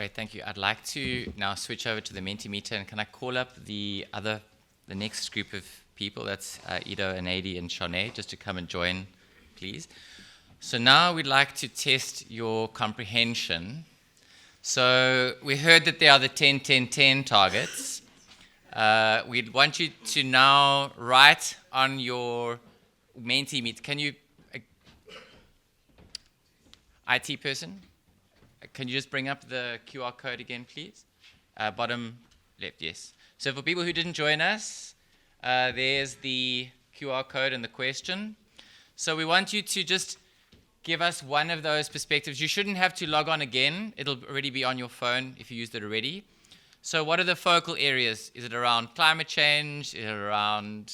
Great, thank you. I'd like to now switch over to the Mentimeter, and can I call up the next group of people? That's Ido and Adi and Shanae, just to come and join, please. So now we'd like to test your comprehension. So we heard that there are the 10-10-10 targets. We'd want you to now write on your Mentimeter. Can you, IT person? Can you just bring up the QR code again, please? Bottom left, yes. So for people who didn't join us, there's the QR code and the question. So we want you to just give us one of those perspectives. You shouldn't have to log on again. It'll already be on your phone if you used it already. So what are the focal areas? Is it around climate change? Is it around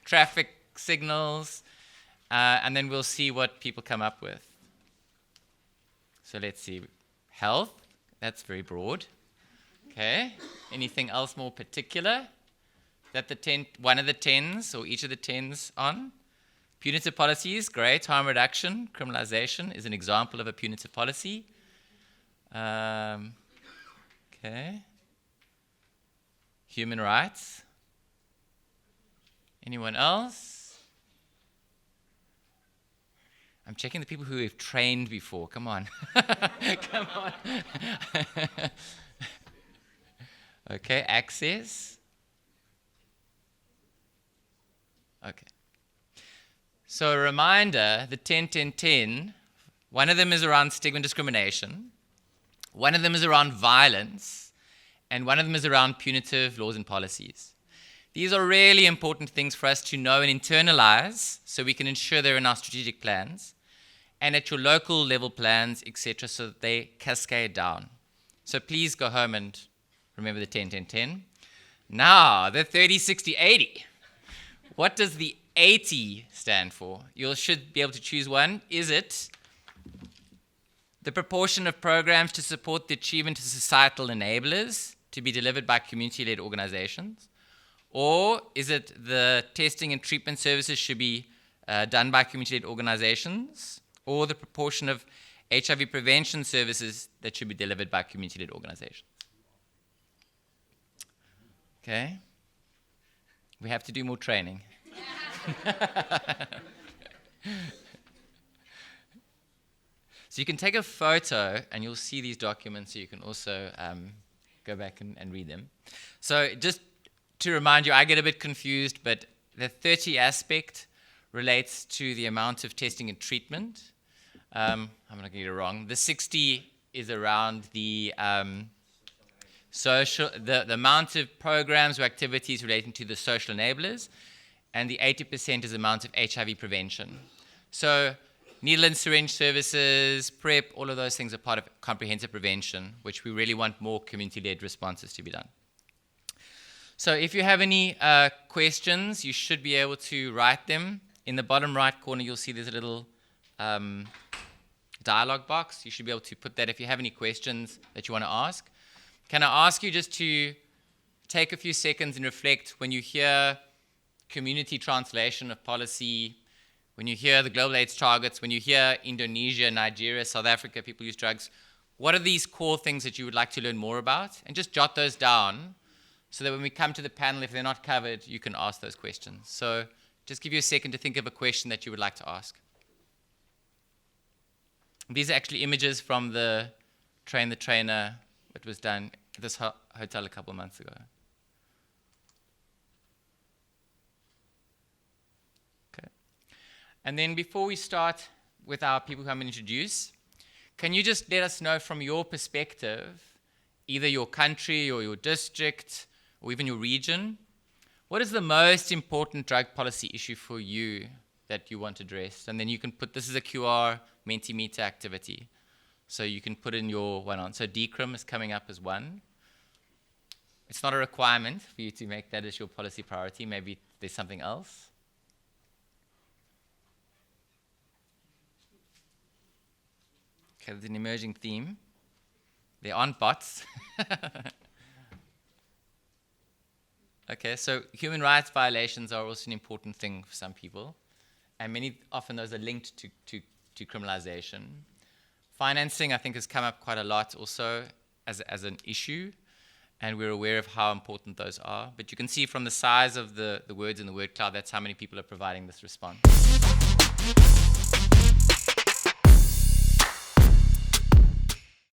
traffic signals? And then we'll see what people come up with. So let's see. Health, that's very broad. Okay. Anything else more particular? That one of the 10s or each of the 10s on? Punitive policies, great. Harm reduction, criminalization is an example of a punitive policy. Okay. Human rights. Anyone else? I'm checking the people who have trained before. Come on. Come on. Okay, access. Okay. So a reminder, the 10-10-10, one of them is around stigma and discrimination, one of them is around violence, and one of them is around punitive laws and policies. These are really important things for us to know and internalize so we can ensure they're in our strategic plans and at your local level plans, etc., so that they cascade down. So please go home and remember the 10-10-10. Now, the 30-60-80. What does the 80 stand for? You should be able to choose one. Is it the proportion of programs to support the achievement of societal enablers to be delivered by community-led organizations? Or is it the testing and treatment services should be done by community-led organizations? Or the proportion of HIV prevention services that should be delivered by community-led organizations? Okay. We have to do more training. So you can take a photo and you'll see these documents, so you can also go back and read them. So just to remind you, I get a bit confused, but the 30 aspect relates to the amount of testing and treatment. I'm not going to get it wrong. The 60 is around the the amount of programs or activities relating to the social enablers, and the 80% is the amount of HIV prevention. So needle and syringe services, PrEP, all of those things are part of comprehensive prevention, which we really want more community-led responses to be done. So if you have any questions, you should be able to write them. In the bottom right corner, you'll see there's a little dialog box. You should be able to put that if you have any questions that you want to ask. Can I ask you just to take a few seconds and reflect when you hear community translation of policy, when you hear the global AIDS targets, when you hear Indonesia, Nigeria, South Africa, people use drugs, what are these core things that you would like to learn more about? And just jot those down so that when we come to the panel, if they're not covered, you can ask those questions. So just give you a second to think of a question that you would like to ask. These are actually images from the Train the Trainer that was done at this hotel a couple of months ago. Okay. And then before we start with our people who I'm going to introduce, can you just let us know from your perspective, either your country or your district or even your region, what is the most important drug policy issue for you that you want addressed? And then you can put, this is a QR Mentimeter activity. So you can put in your one on. So decrim is coming up as one. It's not a requirement for you to make that as your policy priority. Maybe there's something else. Okay, there's an emerging theme. There aren't bots. Okay, so human rights violations are also an important thing for some people. And often those are linked to criminalization. Financing, I think, has come up quite a lot also. as an issue, and we're aware of how important those are. But you can see from the size of the words in the word cloud, that's how many people are providing this response.